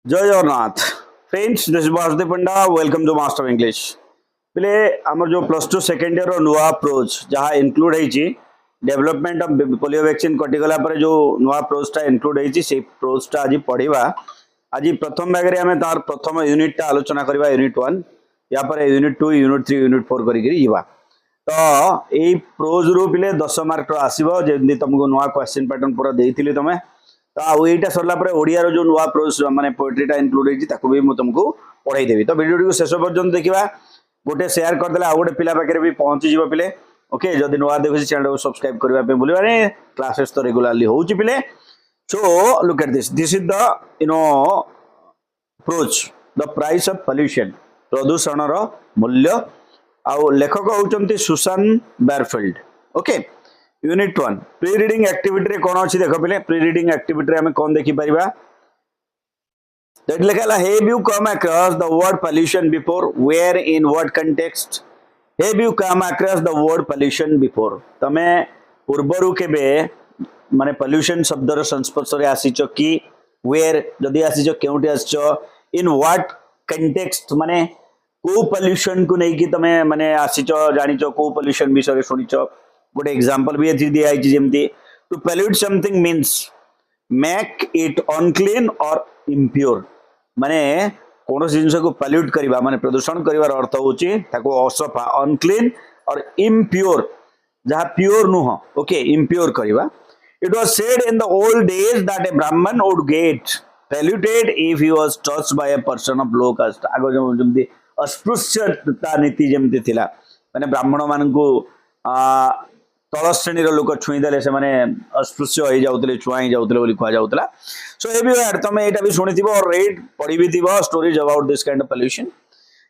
जय Jagannath friends, this is Vasudev Panda. Welcome to master of English. पहले आमर जो प्लस टू सेकेंड ईयर नुआ अप्रोच जहाँ इनक्लूड होती डेवलपमेंट ऑफ पोलियो वैक्सीन कटिगला पर जो नुआ अप्रोचटा इनक्लूड होती से अप्रोचटा आज पढ़ा। आज प्रथम भाग में आम तार प्रथम यूनिटा आलोचना करवा यूनिट 1 या पर यूनिट 2 यूनिट 3 यूनिट 4 कर तो यही प्रोज रू पिले 10 मार्क आसो जमी तुमको नुआ क्वेश्चन पैटर्न पूरा देती तुम्हें तो आईटा सरला ओडिया जो नुआ प्रोज माने पोएट्रीटा इनक्लूड होती भी मुझे तुमको पढ़ाईदेवी। तो वीडियो शेष पर्यटन देखा गोटे शेयर करदे आ गए पिला पाखे भी पहुंची जी पिले। ओके, जदि नुआ देखुची चैनल को सब्सक्राइब करने भूलवानी। क्लासेस तो रेगुलारली होउची पिले। So look at this is the approach the price of pollution, प्रदूषण रो मूल्य। आउ लेखक होउचंती Susan Berfield. Okay, unit 1 pre reading activity रे कोन अछि देखो पिले। प्री रीडिंग एक्टिविटी रे हमें कोन देखि परिबा दैट लिखला have you come across the word pollution before, where in what context. Have you come across the word pollution before, तमे पूर्वरु केबे माने पोल्यूशन शब्द रो संस्पर्श रे आसीचो कि, वेयर जदी आसीचो केउटी आसीचो, इन व्हाट कंटेक्स्ट माने को पोल्यूशन को नै कि तमे माने आसीचो जानिचो को पोल्यूशन विषय सुनिचो। गोटे एग्जांपल भी एथि दिया आइछि जेमति to pollute something means make it unclean और इम्प्योर। माने कौन जिनस को पोल्यूट करबा माने प्रदूषण करबार अर्थ होछि ताको असफा अनक्लीन और इम्प्योर जहा प्योर नुह। ओके, इम्प्योर करबा। It was said in the old days that a Brahmin would get polluted if he was touched by a person of low caste. आगो जेमति अस्पृश्यता नीति जेमति थिला माने ब्राह्मण मानकू तल श्रेणी लोक छुईदे से अस्पृश्य हो जाते छुआ जाते कहुला। सो ये भी तुम यहाँ भी शुणी और रेड पढ़ी भी stories about this kind of pollution.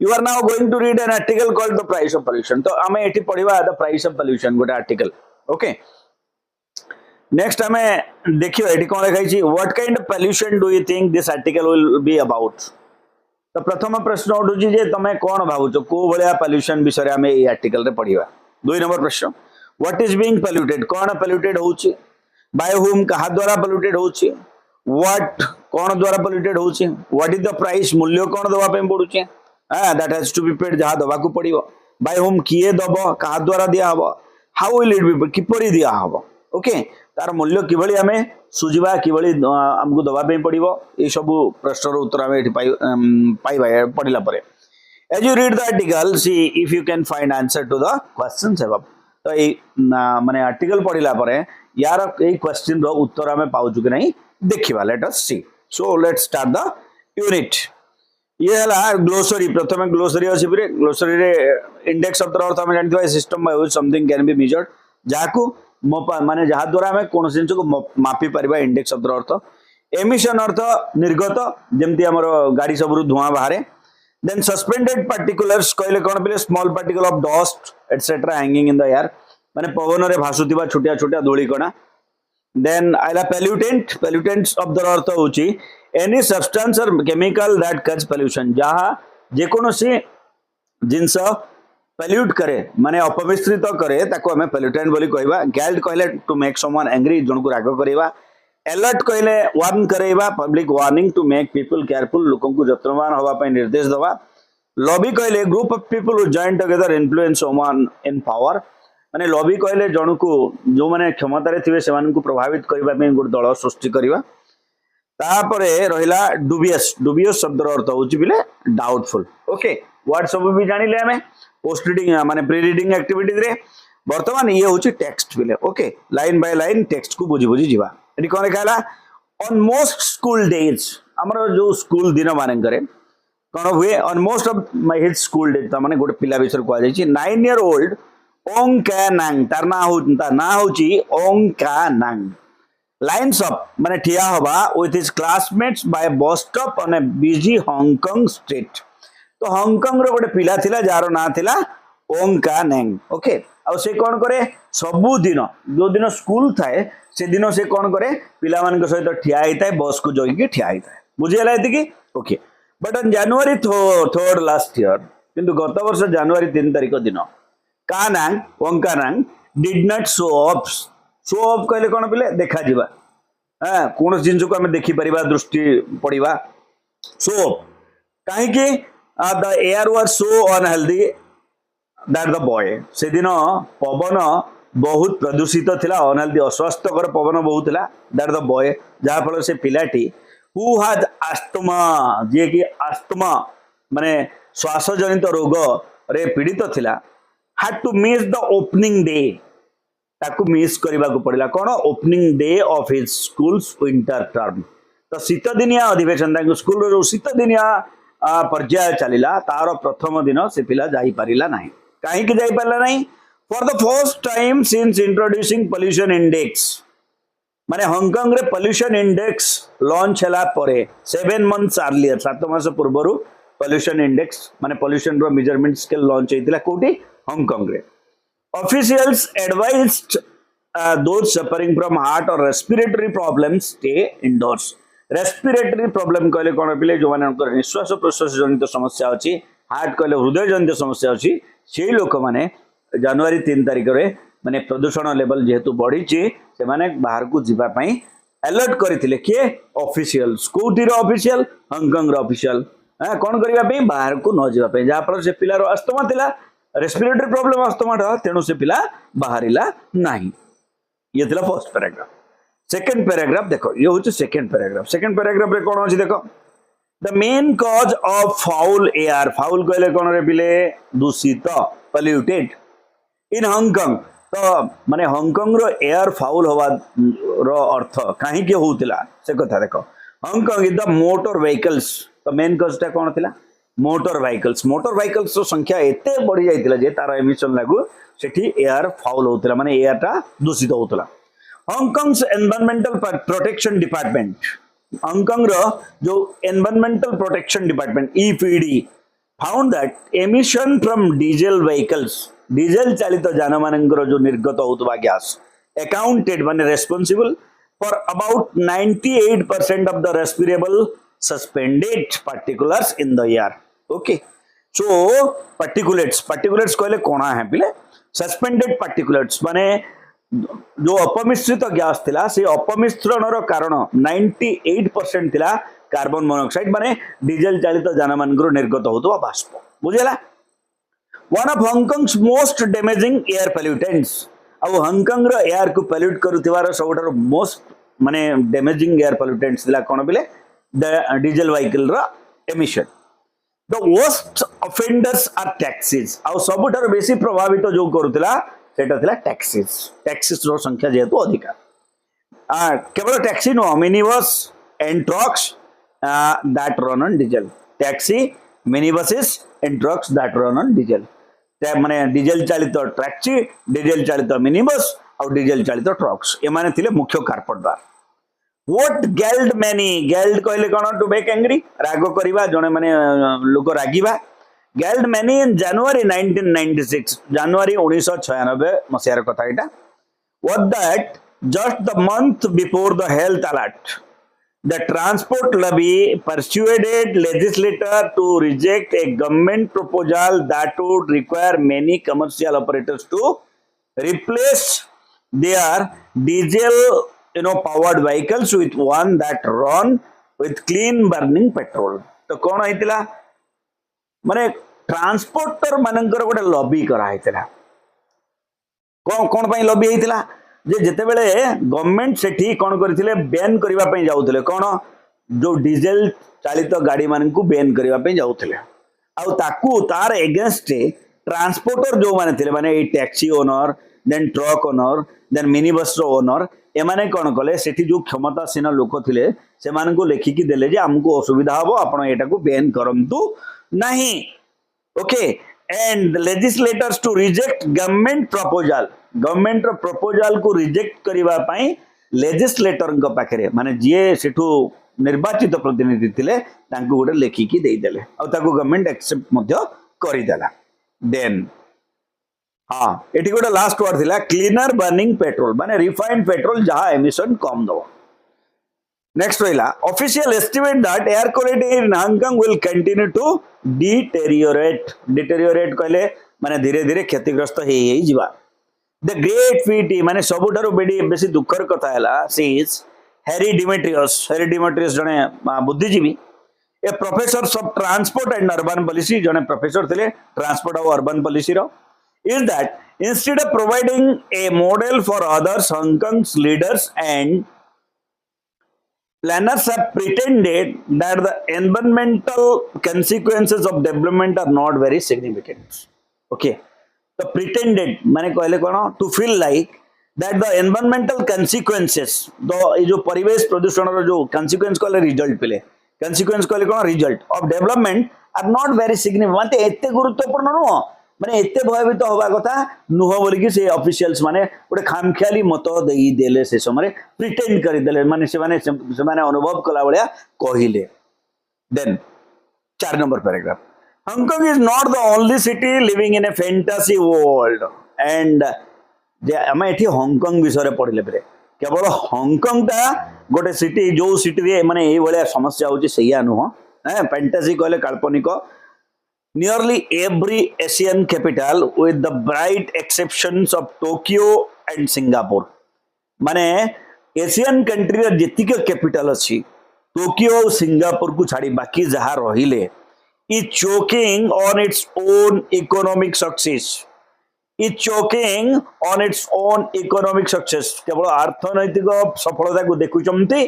You are now going to read an article called the price of pollution. तो आम ये पढ़ा द प्राइस ऑफ पोल्यूशन गोटे आर्टिकल। ओके, नेक्स्ट आम देखिए ये कौन लिखाई what kind of pollution do you think this article will be about. तो प्रथम प्रश्न उठू जे तुम कौन भावुच को भाया पोल्यूशन विषय आम ये आर्टिकल पढ़ा। 2 नंबर प्रश्न व्हाट इज बीइंग पोल्यूटेड, कौन पोल्यूटेड होउची, बाय हुम कहा द्वारा पोल्यूटेड होउची, व्हाट कौन द्वारा पोल्यूटेड होउची, व्हाट इज द प्राइस मूल्य कौन दवा पे पड़ुची, that has to be paid जहा दवा को पड़िबो, बाय हुम किए दबो कहा द्वारा दिया हबो, हाउ विल इट बी किपरि दिया हबो। ओके, तार मूल्य किभली हमें सुजिबा किभली हमको दवा पे पड़िबो, ए सब प्रश्नर उत्तर हमें एठी पाइबा पढ़िला परे। As you read the article see if you can find answer to the questions above. तो ये माने आर्टिकल पढ़िला परे यार ये क्वेश्चन रो उत्तर हमें पाउछु कि नहीं देखिबा। Let us see. So let's start the unit. ये हला ग्लोसरी। प्रथम ग्लोसरी अछि फिर ग्लोसरी रे इंडेक्स शब्द अर्थ हमें जानथिबा system by which something can be measured, जाको माने जहा द्वारा हमें कोन जिंस को मापी परिबा। इंडेक्स शब्द अर्थ एमिशन अर्थ निर्गत, जेमति हमर गाड़ी सबरु धुआं बाहरे। Then suspended particles कहले कौन पिले small particle of dust etcetera hanging in the air, माने पवन रे भासुतिबा छोटिया छोटिया धूली कणा। देन आइला pollutant. Pollutants of the earth होची एनी सब्सटेंस और केमिकल दैट कज पोल्यूशन, जहा जे कोनोसी जिंस पोल्यूट करे माने अपमिश्रित करे ताको हमें पोल्यूटेंट बोली कहबा। गैल्ड कहले टू मेक समवन एंग्री, जन को राग करबा। अलर्ट कहले वार्न करेबा, public warning to make people careful, लोगों को जत्नवान होबा पय निर्देश दवा। लॉबी कहले group of people who join together influence someone in power, माने लॉबी कहले जन को जो माने क्षमता रे थिबे से मानन को प्रभावित करबा पय गुड दल सृष्टि करबा। तापरे रहिला डुबियस। डुबियस शब्द अर्थ होची बिले डाउटफुल। ओके, वर्ड सब भी जानिले हमें पोस्ट रीडिंग माने प्री रीडिंग एक्टिविटी रे। वर्तमान ये होची टेक्स्ट बिले। Okay, line by line text को बुझी बुझी जीवा। एटी कोन लिखाला ऑन मोस्ट स्कूल डेज, हमर जो स्कूल दिन माने करे कोन हुए on most of my his school days, त माने गोटे पिला विषय को जाई छी 9 ईयर ओल्ड ओंकानांग, तार ना होची ओंकानांग लाइन्स अप माने ठिया होबा with his classmates by bus stop on a busy Hong Kong street. तो हांगकांग रो गोटे पिला थिला जार ना थिला ओंकानांग। ओके, आ से कोन करे सबु दिन जो दिन स्कूल थाए से दिन से कौन करे पिला मान सहित ठिया होता है, बस को जगिकी ठिया होता है। बुझीगला ये। Okay, but on January 3rd last year, किंतु गत वर्ष जनवरी 3 तारिख दिन कानांग ओंकानांग did not show off. Show off कहले कौन पिले देखा जीवा, कौन जिन को आम देखिपर दृष्टि पड़ा। सो कहीं the air was so unhealthy that the boy से दिन पवन बहुत प्रदूषित थिला अनहेल्दी अस्वास्थ्यकर पवन बहुत थिला दैट द बॉय जहाँ फल से पिलाटी हु हैज आस्थमा जे कि आस्थमा माने श्वास जनित रोग रे पीड़ित थिला had to miss the opening day ताकू मिस करने को पड़ा कौन opening day of his school's winter term तो शीत दिनिया अधिवेशन स्कूल जो शीत दिनिया पर्याय चलला तार प्रथम दिन से पिला जाई परिला नहीं कहीं जाई परिला नहीं for the first time since introducing pollution index माने हांगकांग रे पोल्यूशन इंडेक्स लॉन्च हैला परे 7 मंथ्स अर्लियर 7 मास पूर्व पोल्यूशन इंडेक्स माने पोल्यूशन रो मेजरमेंट स्केल लॉन्च हेतिला कोठी हांगकांग रे officials advised those suffering from heart or respiratory problems stay indoors respiratory problem कहले कोन पिले जो माने निश्वास प्रश्वास जनित समस्या अछि हार्ट कहले हृदय जनित समस्या अछि से लोक माने जनवरी 3 तारिख रे माने प्रदूषण लेवल जेहेतु बढ़ी छि से माने बाहर को जीवा पई अलर्ट करथिले के ऑफिशियल्स कोटिर ऑफिशियल हांगकांग रो ऑफिशियल कोन करबा पई बाहर को न जीवा पई जा पर से पिलार अस्थमा थिला रेस्पिरेटरी प्रॉब्लम अस्थमा तेणु से पिला बाहरिला नहीं ये थिला फर्स्ट पैराग्राफ सेकंड पैराग्राफ देखो ये होचे सेकंड पैराग्राफ रे कोन अछि देखो the main cause of foul air foul कहले कोन रे पिले दूषित पोल्यूटेड इन हांगकांग तो माने हांगकांग रो एयर फाउल होवा रो अर्थ काहे के होतिला से कथा देखो Hong Kong is the motor vehicles तो मेन कॉज ता कोन थिला मोटर व्हीकल्स संख्या एते बढ़ी जाइतिला जे तार एमिशन लागू सेठी एयर फाउल होतिला माने एयर टा दूषित होतिला Hong Kong's environmental protection department Hong Kong रो जो environmental protection department EPD found that emission from diesel vehicles diesel चालित यान मानकर जो निर्गत होतबा गैस अकाउंटेड माने responsible for about 98% of the respirable suspended particles in the air okay so particulates कहले कोना है पिले suspended particulates माने जो अपमिश्रित गैस थिला से अपमिश्रण रो कारण 98% थिला कार्बन मोनोऑक्साइड माने डीजल चालित यान मानकर निर्गत होतो बाष्प बुझेला one of Hong Kong's most damaging air pollutants अब हांगकांग रो एयर को पोल्यूट करथिवार सबटर मोस्ट माने डैमेजिंग एयर पोल्यूटेंट्स थिला कोन पिले the diesel vehicle ra emission the worst offenders are taxis आउ सबुठार बेसी प्रभावित जो करूतिला सेटा थिला टैक्सेस रो संख्या जेतु अधिक केवल टैक्सी नो mini bus and trucks that run on diesel taxi mini buses and trucks that run on diesel माने डीजल चालित टैक्सी डीजल चालित मिनी बस और डीजल चालित ट्रक्स ए माने थिले मुख्य कारपटदार What geld many geld कहले कोन टू मेक एंग्री राग करिबा जने माने लोक रागिबा geld many in January 1996 जनवरी 1996 मसियार कथा एटा what that just the month before the health alert the transport lobby persuaded legislator to reject a government proposal that would require many commercial operators to replace their diesel powered vehicles with one that run with clean burning petrol तो कौन आइतिला माने transporter मानकर गोटे lobby करा आइतिला कौन पई lobby आइतिला जे जते बेले गवर्नमेंट सेठी कौन करथिले बैन करबा पई जाउथिले कौन जो डीजल चालित गाड़ी मान को बैन करबा पई जाउथिले आ ताकू तार एगेंस्ट ट्रांसपोर्टर जो माने थिले माने a taxi owner then truck owner then mini bus रो ओनर एमाने कौन कले सेठी जो क्षमतासीन लोक थिले से मान को लेखिकी देले जे हमको असुविधा हबो आपण एटा को बैन करंतु नहीं okay and legislators to reject government proposal को रिजेक्ट करबा पई लेजिस्लेटर को पाखरे माने जे सेठू निर्वाचित प्रतिनिधि थिले तांको गोटे लेखिकी देई देले आ ताको गवर्नमेंट एक्सेप्ट मध्य करि देला देन हाँ एटी गोटे लास्ट वर्ड थिला क्लीनर बर्निंग पेट्रोल माने रिफाइंड पेट्रोल जहाँ एमिशन कम दो नेक्स्ट रहिला official estimate that air quality in Hong Kong will continue to deteriorate कहले माने धीरे धीरे क्षतिग्रस्त हे जिबा द ग्रेट पीटी माने सबुठारो बेसी दुखर कथा हैला सीज हैरी डिमेट्रियस जने बुद्धिजीवी a professor of transport and urban policy जने प्रोफेसर थे ट्रांसपोर्ट और अर्बन पॉलिसी रो is that instead of providing a model for others, Hong Kong's leaders and planners have pretended that the environmental consequences of development are not very significant. Okay, so pretended माने कहले कौन to feel like that the environmental consequences the ये जो परिवेश प्रदूषण रो जो consequence कहले result पिले consequence कहले कौन result of development are not very significant माने एते गुरुत्वपूर्ण नुह माने एते भयभीत होबा कथा नुह बोली कि से ऑफिशियल्स माने गोटे खामखियाली मत देई देले से समय प्रिटेंड करि देले माने से माने अनुभव कला बळिया कहिले देन 4 number paragraph Hong Kong is not the only city living in a fantasy world and जे हम एठी हांगकांग विषय रे पढिले बेरे केवल हांगकांग ता गोटे सिटी जो सिटी रे माने एई भलिया समस्या होची सैया नुह फैंटासी कहले काल्पनिक nearly every Asian capital with the bright exceptions of Tokyo and Singapore माने एशियन कंट्री रे जेतिक कैपिटल अछि टोक्यो और सिंगापुर को छाड़ी बाकी जहा रहिले is choking on its own economic success is choking on its own economic success केवल अर्थनैतिक सफलता को देखुचंती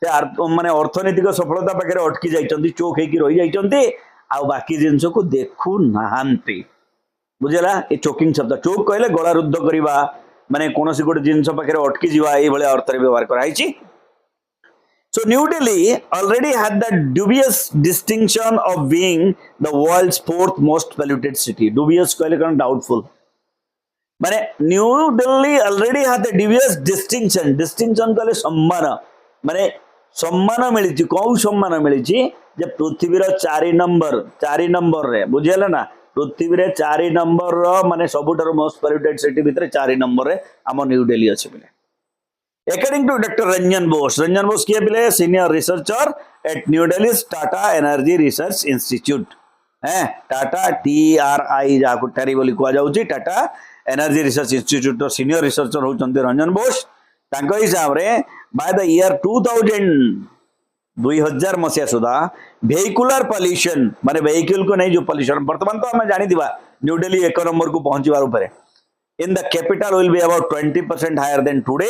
से माने अर्थनैतिक सफलता पाखे अटकी जाइचंती चोक हेकी रहि जाइचंती आ बाकी जिनस को देखु नाहांती बुझेला ये चोकिंग शब्द चोक कहले गला रुद्ध करिबा माने कोनोसी गोटे जिनस पाखे अटकी जीवा ए भले अर्थ रे व्यवहार कराइछि so New Delhi already had the dubious distinction of being the world's fourth most polluted city dubious कहले कारण डाउटफुल माने new Delhi already had the dubious distinction कहले सम्मान माने सम्मान मिली कौ सम्मान मिली जे पृथ्वी चार नंबर रे बुझेला ना पृथ्वी 4 नंबर माने सबुठार मोस्ट पॉल्यूटेड सिटी भितर 4 नंबर रे आम न्यू दिल्ली अछि बिले according to doctor Ranjan Bose किए बिले senior researcher at New Delhi Tata energy research institute है टाटा TRI जाको टारी बोली कुआ जाउची टाटा एनर्जी रिसर्च इंस्टीट्यूट रो सीनियर रिसर्चर होचंती रंजन बोस तांको हिसाब रे बाय द ईयर 2000 मसीहा सुधा वेहिकुलर पॉल्यूशन माने वेहिकल को नहीं जो पॉल्यूशन वर्तमान तो हमें जानी दिबा न्यू दिल्ली 1 नंबर को पहुंचीबार ऊपर in the capital will be about 20% higher than today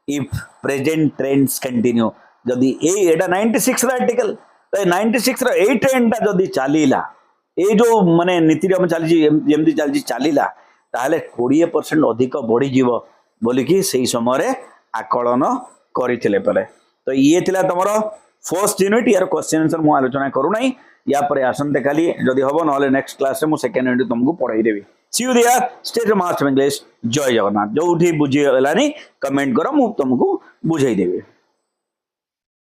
if present trends continue जदी एटा 96 रा आर्टिकल तो 96 रा ए ट्रेंड ता जदी चलीला ए जो माने नीति रे हम चली जेमदी चली चलीला ताले 20% अधिक बढ़ी जीवो बोली कि सही समय रे आकलन करिथिले पले तो ये थिला तमरो फर्स्ट यूनिट यार क्वेश्चन आंसर मु आलोचना करू नाही या पर आसंते खाली जदी हबो नले नेक्स्ट क्लास रे मु सेकंड यूनिट तुमको पढ़ाई देबी see you there stay to master English Jai Jagannath जो उठी बुझी लानी कमेंट करो मु तुमको बुझाई देबी।